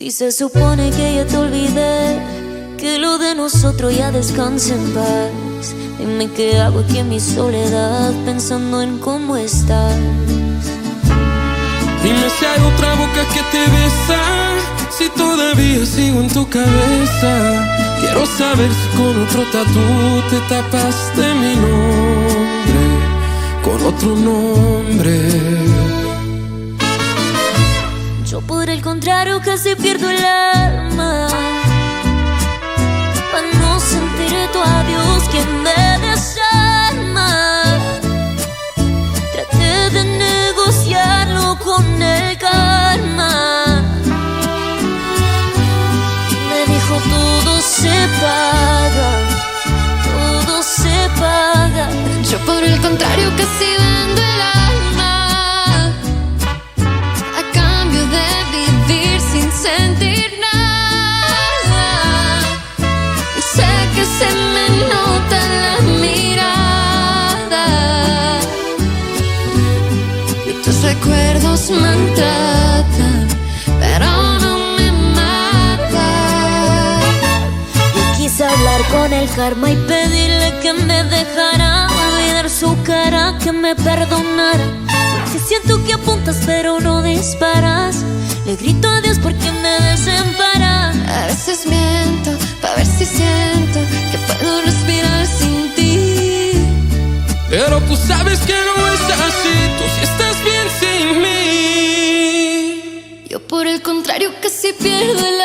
Y se supone que ya te olvidé, que lo de nosotros ya descansa en paz. Dime qué hago aquí en mi soledad, pensando en cómo estás. Dime si hay otra boca que te besa, si todavía sigo en tu cabeza. Quiero saber si con otro tatú te tapaste mi nombre con otro nombre. Yo por el contrario casi pierdo el alma, para no sentir tu adiós que me desarma. Traté de negociarlo con el karma. Me dijo todo se paga, todo se paga. Yo por el contrario casi vendo el alma a cambio de vivir sin sentir nada. Y sé que se me nota en la mirada, y tus recuerdos maltratan, pero no me matan. Yo quise hablar con el karma y pedirle que me dejara olvidar su cara, que me perdonara, porque siento que apuntas pero no disparas. Le grito a Dios porque me desampara. A veces miento pa' ver si siento que puedo respirar sin ti, Pero tú sabes que no es así, tú sí estás bien sin mí. yo por el contrario casi pierdo el